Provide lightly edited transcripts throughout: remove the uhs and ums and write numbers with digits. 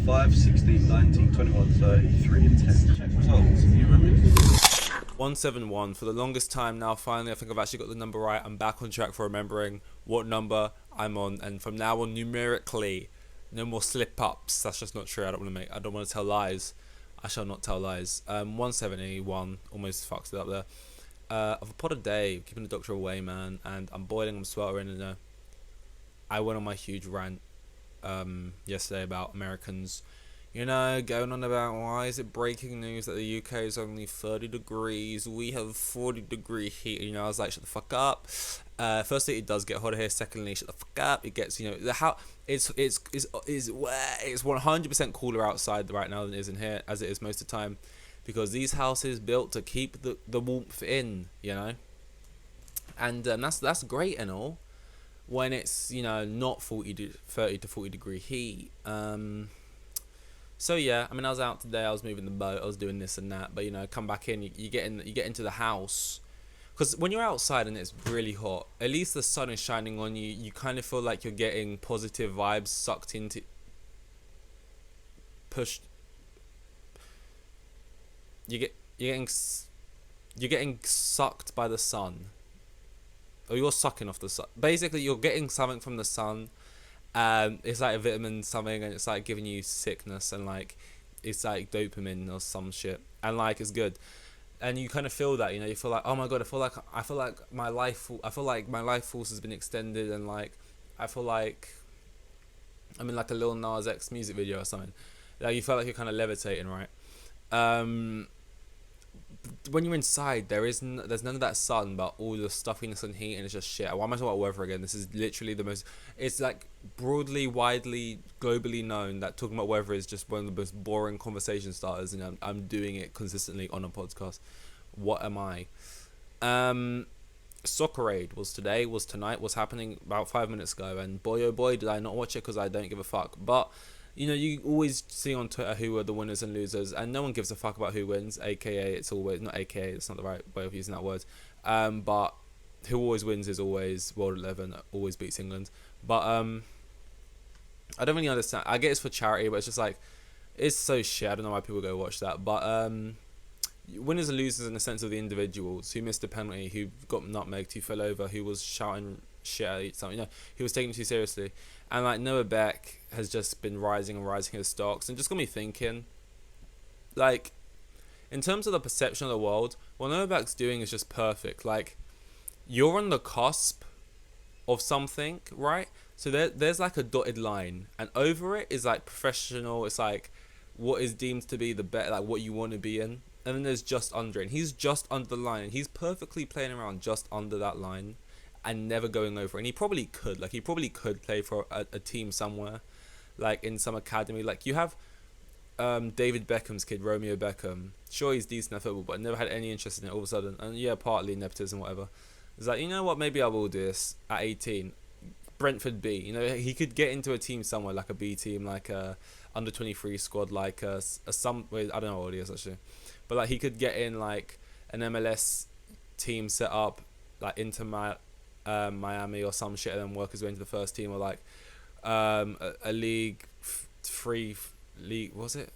5, 16, 19, 21, 30, 3 and 10. Check results. You remember? 171 for the longest time now. Finally, I think I've actually got the number right. I'm back on track for remembering what number I'm on, and from now on, numerically, no more slip ups. That's just not true. I don't want to tell lies. I shall not tell lies. 171, almost fucks it up there. Of a pot a day, keeping the doctor away, man, and I'm boiling, I'm sweltering, and I went on my huge rant yesterday about Americans, going on about why is it breaking news that the UK is only 30 degrees, we have 40-degree heat. I was like, shut the fuck up. Firstly, it does get hotter here. Secondly, shut the fuck up. It gets, it's 100% cooler outside right now than it is in here, as it is most of the time, because these houses built to keep the warmth in, and that's great and all when it's not 30 to 40 degree heat. So yeah, I was out today, I was moving the boat, I was doing this and that, but come back in, you get into the house, because when you're outside and it's really hot, at least the sun is shining on you. You kind of feel like you're getting positive vibes sucked into, pushed. You're getting sucked by the sun, or you're sucking off the sun. Basically, you're getting something from the sun. It's like a vitamin something, and it's like giving you sickness, and like it's like dopamine or some shit, and like it's good, and you kind of feel that, you feel like, oh my god, I feel like my life force has been extended, and like I feel like I'm in like a Lil Nas X music video or something. Like you feel like you're kind of levitating, right? When you're inside, there's none of that sun, but all the stuffiness and heat, and it's just shit. Why am I talking about weather again? This is literally it's like broadly, widely, globally known that talking about weather is just one of the most boring conversation starters, and I'm doing it consistently on a podcast. What am I? Soccer Aid was tonight, was happening about 5 minutes ago, and boy oh boy did I not watch it, because I don't give a fuck. But you always see on Twitter who are the winners and losers, and no one gives a fuck about who wins, aka it's always, not aka, it's not the right way of using that word, but who always wins is always World 11, always beats England. But I don't really understand. I get it's for charity, but it's just like, it's so shit. I don't know why people go watch that. But winners and losers in the sense of the individuals who missed a penalty, who got nutmegged, who fell over, who was shouting shit at something, who was taken too seriously. And like Noah Beck has just been rising his stocks, and just got me thinking, like, in terms of the perception of the world, what Noah Beck's doing is just perfect. Like, you're on the cusp of something, right? So there's like a dotted line, and over it is like professional. It's like what is deemed to be the bet, like what you want to be in, and then there's just under it. And he's just under the line, and he's perfectly playing around just under that line, and never going over. And he probably could play for a team somewhere, like in some academy. Like you have David Beckham's kid, Romeo Beckham. Sure, he's decent at football, but never had any interest in it all of a sudden. And yeah, partly nepotism, whatever. It's like, what, maybe I will do this at 18. Brentford B, he could get into a team somewhere, like a B team, like a under 23 squad, like I don't know what it is actually, but like he could get in like an MLS team set up, like into Miami or some shit, and then work his way into the first team, or like a league league, was it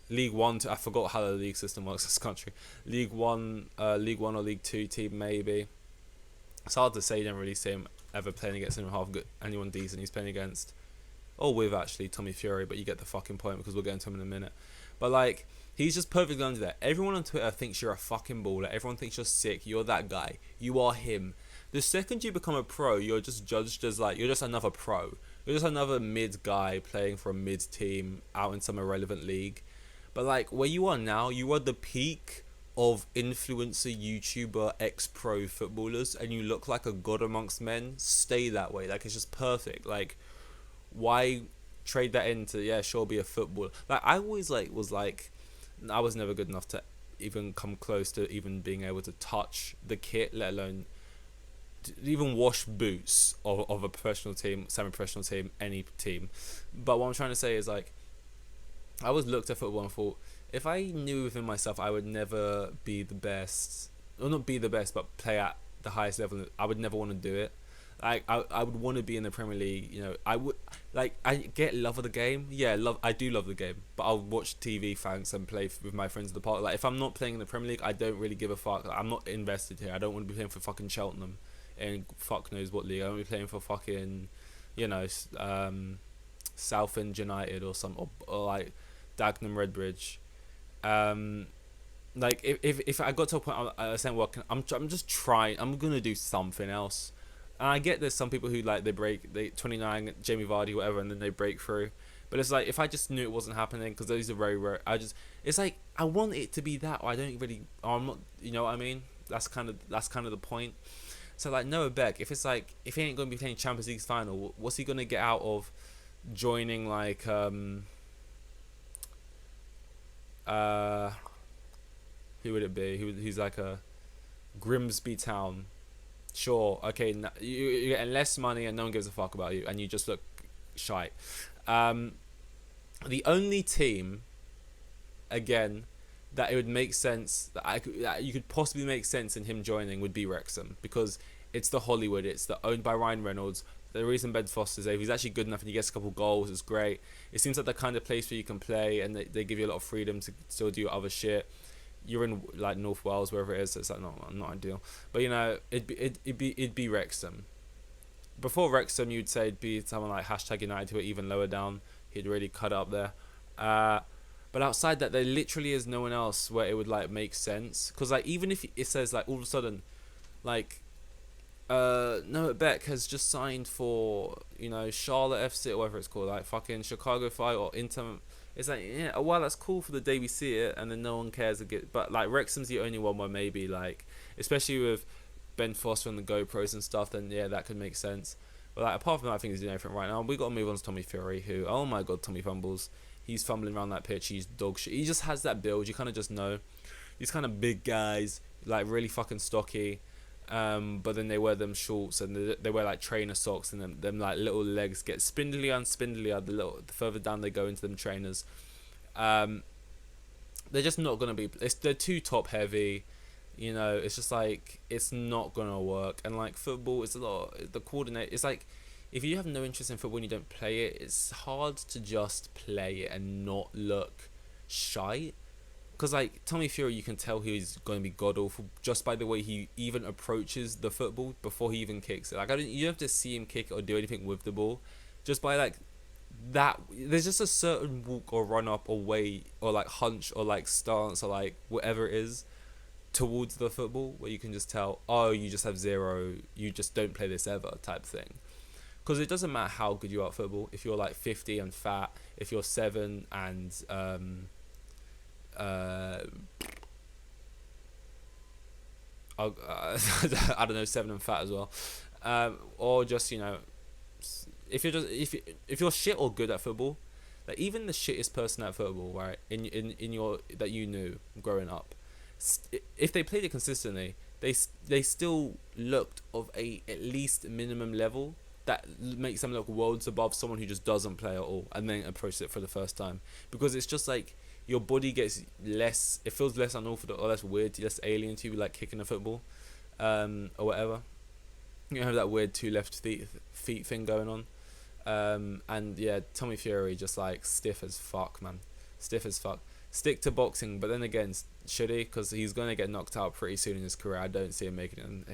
League One? I forgot how the league system works in this country. League One or League Two team maybe. It's hard to say. You don't really see him ever playing against anyone decent he's playing against, or with actually Tommy Fury, but you get the fucking point, because we'll get into him in a minute. But like, he's just perfectly under there. Everyone on Twitter thinks you're a fucking baller. Everyone thinks you're sick. You're that guy. You are him. The second you become a pro, you're just judged as like, you're just another pro. You're just another mid guy playing for a mid team out in some irrelevant league. But like, where you are now, you are the peak of influencer, YouTuber, ex-pro footballers, and you look like a god amongst men. Stay that way. Like, it's just perfect. Like, why trade that into, yeah, sure, be a footballer? Like, I always was like, I was never good enough to even come close to even being able to touch the kit, let alone even wash boots of a professional team, semi-professional team, any team. But what I'm trying to say is, like, I always looked at football and thought, if I knew within myself I would never be the best, or not be the best, but play at the highest level, I would never want to do it. Like I would want to be in the Premier League. You know, I would like I get love of the game. Yeah, love I do love the game, but I'll watch TV thanks and play with my friends in the park. Like if I'm not playing in the Premier League, I don't really give a fuck. Like, I'm not invested here. I don't want to be playing for fucking Cheltenham, and fuck knows what league. I want to be playing for fucking, you know, Southend United or some or like Dagenham Redbridge. Um, like if I got to a point I was saying, well, I'm just trying. I'm gonna do something else. And I get there's some people who like they 29 Jamie Vardy whatever and then they break through, but it's like if I just knew it wasn't happening because those are very rare. It's like I want it to be that, or I don't really. Or I'm not. You know what I mean? That's kind of the point. So like Noah Beck, if it's like if he ain't gonna be playing Champions League final, what's he gonna get out of joining like uh who would it be? He's like a Grimsby Town. Sure, okay, you're getting less money and no one gives a fuck about you, and you just look shite. Um, the only team, again, that it would make sense that you could possibly make sense in him joining would be Wrexham, because it's the Hollywood, it's the owned by Ryan Reynolds. The reason Ben Foster's there, if he's actually good enough and he gets a couple goals, it's great. It seems like the kind of place where you can play and they give you a lot of freedom to still do other shit. You're in like North Wales, wherever it is, so it's like not ideal. But you know, it'd be Wrexham. Before Wrexham, you'd say it'd be someone like hashtag United who are even lower down. He'd really cut it up there. But outside that, there literally is no one else where it would like make sense. Because like even if it says like all of a sudden, like Noah Beck has just signed for, you know, Charlotte FC or whatever it's called, like fucking Chicago Fire or Inter. It's like, yeah, well, that's cool for the day we see it, and then no one cares. But like Wrexham's the only one where maybe like, especially with Ben Foster and the GoPros and stuff, then yeah, that could make sense. But like apart from that, I think he's doing everything right now. We got to move on to Tommy Fury, who, oh my god, Tommy fumbles. He's fumbling around that pitch. He's dog shit. He just has that build. You kind of just know. These kind of big guys, like really fucking stocky. But then they wear them shorts and they wear like trainer socks, and them like little legs get spindlier and spindlier the further down they go into them trainers. They're just not gonna be. They're too top heavy, you know. It's just like it's not gonna work. And like football, it's a lot. The coordinate. It's like if you have no interest in football and you don't play it, it's hard to just play it and not look shite. Because like Tommy Fury, you can tell he's going to be god awful just by the way he even approaches the football before he even kicks it. Like you don't have to see him kick it or do anything with the ball, just by like that. There's just a certain walk or run up or way or like hunch or like stance or like whatever it is towards the football where you can just tell, oh, you just have zero, you just don't play this ever type thing. Because it doesn't matter how good you are at football. If you're like 50 and fat, if you're 7 and I don't know, 7 and fat as well, or just, you know, if you're shit or good at football, like even the shittest person at football, right, in your that you knew growing up, if they played it consistently, they still looked of a at least minimum level that makes them look worlds above someone who just doesn't play at all and then approaches it for the first time, because it's just like your body gets less, it feels less unorthodox or less weird, less alien to you, like kicking a football, or whatever. You have that weird two left feet thing going on. And yeah, Tommy Fury just like stiff as fuck, man. Stiff as fuck. Stick to boxing, but then again, should he? Because he's going to get knocked out pretty soon in his career. I don't see him making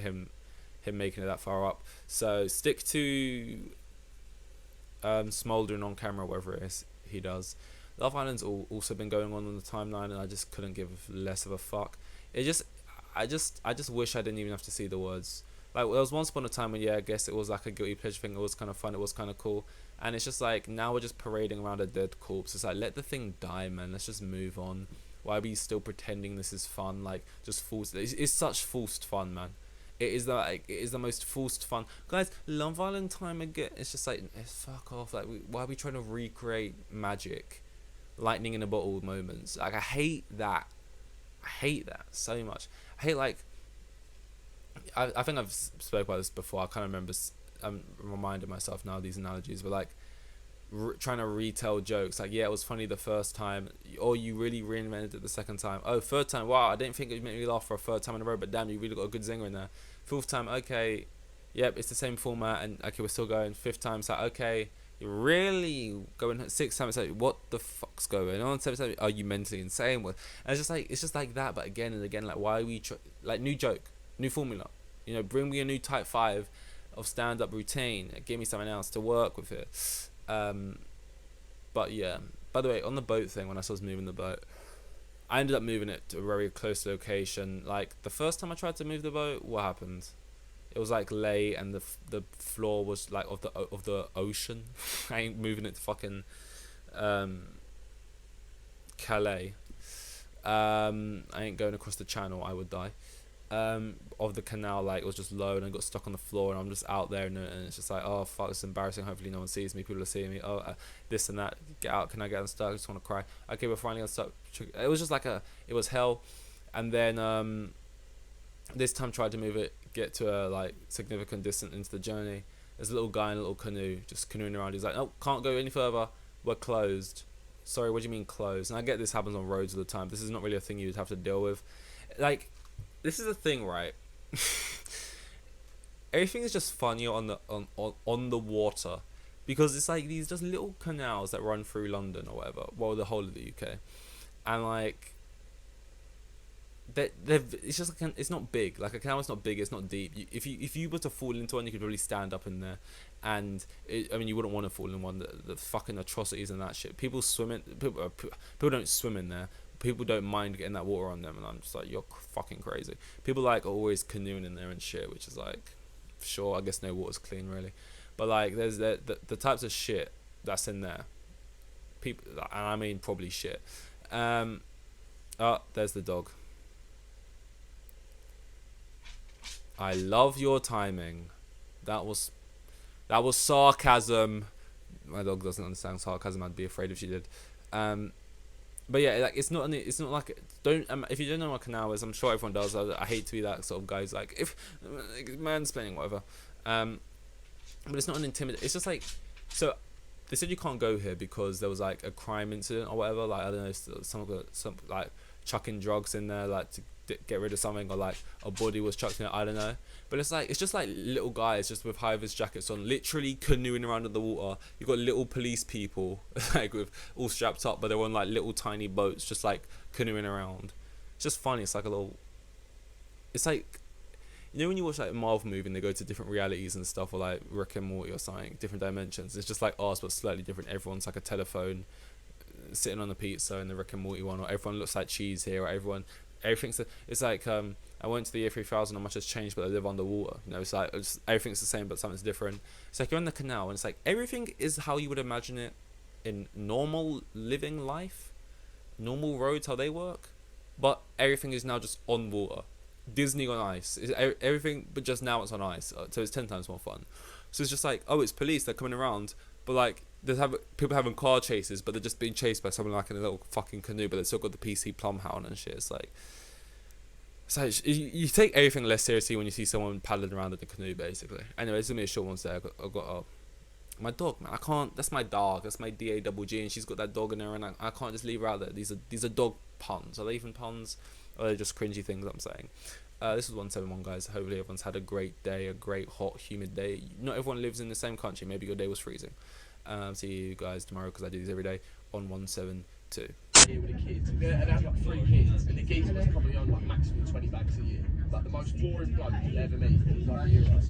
it that far up. So stick to smouldering on camera, whatever it is he does. Love Island's also been going on the timeline, and I just couldn't give less of a fuck. I just wish I didn't even have to see the words. Like there was once upon a time when, yeah, I guess it was like a guilty pleasure thing. It was kind of fun. It was kind of cool. And it's just like now we're just parading around a dead corpse. It's like, let the thing die, man. Let's just move on. Why are we still pretending this is fun? Like just forced. It's such forced fun, man. It is the most forced fun, guys. Love Island time again. It's just like fuck off. Like why are we trying to recreate magic? Lightning in a bottle moments. Like I hate that so much. I hate like I think I've spoke about this before. I kind of remember. I'm reminding myself now of these analogies, but like trying to retell jokes. Like yeah, it was funny the first time, or you really reinvented it the second time. Oh, third time, wow, I didn't think it made me laugh for a third time in a row, but damn, you really got a good zinger in there. Fourth time, okay, Yep, it's the same format, and okay, we're still going. Fifth time, it's like, okay, you're really going. Sixth time, it's like, what the fuck's going on? Seventh time, are you mentally insane? And it's just like that, but again and again, like, why are we like, new joke, new formula? You know, bring me a new type 5 of stand up routine. Give me something else to work with it. But yeah. By the way, on the boat thing, when I was moving the boat, I ended up moving it to a very close location. Like, the first time I tried to move the boat, what happened? It was like late, and the floor was like of the ocean. I ain't moving it to fucking Calais. I ain't going across the channel. I would die. Of the canal, like, it was just low, and I got stuck on the floor, and I'm just out there, and it's just like, oh fuck, it's embarrassing. Hopefully no one sees me. People are seeing me. Oh, this and that. Get out. Can I get unstuck? I just want to cry. Okay, we're finally unstuck. It was just like it was hell. And then this time tried to move it, get to a like significant distance into the journey. There's a little guy in a little canoe, just canoeing around. He's like, oh, can't go any further. We're closed. Sorry, what do you mean closed? And I get this happens on roads all the time. This is not really a thing you'd have to deal with. Like, this is the thing, right? Everything is just funnier on the water, because it's like these just little canals that run through London or whatever, well, the whole of the UK, and like it's just like it's not big. Like, a canal is not big. It's not deep. If you were to fall into one, you could probably stand up in there, and I mean, you wouldn't want to fall in one. The fucking atrocities and that shit. People swim in. People don't swim in there. People don't mind getting that water on them, and I'm just like, you're fucking crazy. People like always canoeing in there and shit, which is like, sure, I guess no water's clean really, but like, there's the types of shit that's in there. People, and I mean probably shit. Oh, there's the dog. I love your timing. That was sarcasm. My dog doesn't understand sarcasm. I'd be afraid if she did. But yeah, like, it's not like, don't if you don't know what a canal is, I'm sure everyone does. I hate to be that sort of guy who's like, if mansplaining, whatever. But it's not an intimidate. It's just like, so they said you can't go here because there was like a crime incident or whatever. Like, I don't know, some like chucking drugs in there, like, to get rid of something, or like a body was chucked in it. I don't know. But it's just like little guys just with high-vis jackets on, literally canoeing around in the water. You've got little police people like with all strapped up, but they're on like little tiny boats, just like canoeing around. It's just funny. It's like a little. It's like, you know when you watch like a Marvel movie and they go to different realities and stuff, or like Rick and Morty or something, different dimensions. It's just like ours, but slightly different. Everyone's like a telephone sitting on the pizza in the Rick and Morty one, or everyone looks like cheese here, or everything's it's like I went to the year 3000 and much has changed, but I live underwater. You know, it's like everything's the same, but something's different. It's like you're in the canal, and it's like everything is how you would imagine it in normal living life, normal roads, how they work, but everything is now just on water. Disney on ice. It's everything, but just now it's on ice, so it's 10 times more fun. So it's just like, oh, it's police, they're coming around, but like there's people having car chases, but they're just being chased by someone like in a little fucking canoe, but they've still got the PC Plumhound and shit. It's like, so you take everything less seriously when you see someone paddling around in a canoe, basically. Anyway, it's gonna be a short one today. I've got my dog, man. I can't. That's my dog. That's my DAGG, and she's got that dog in there, and I can't just leave her out there. These are dog puns. Are they even puns? Or are they just cringy things I'm saying? This is 171, guys. Hopefully everyone's had a great day, a great hot, humid day. Not everyone lives in the same country. Maybe your day was freezing. See you guys tomorrow, because I do these every day on 172. Here with the kids, and I had like 3 kids, and the geezer was probably on like maximum 20 bags a year. Like the most boring bloke you'll ever meet. He was like a hero.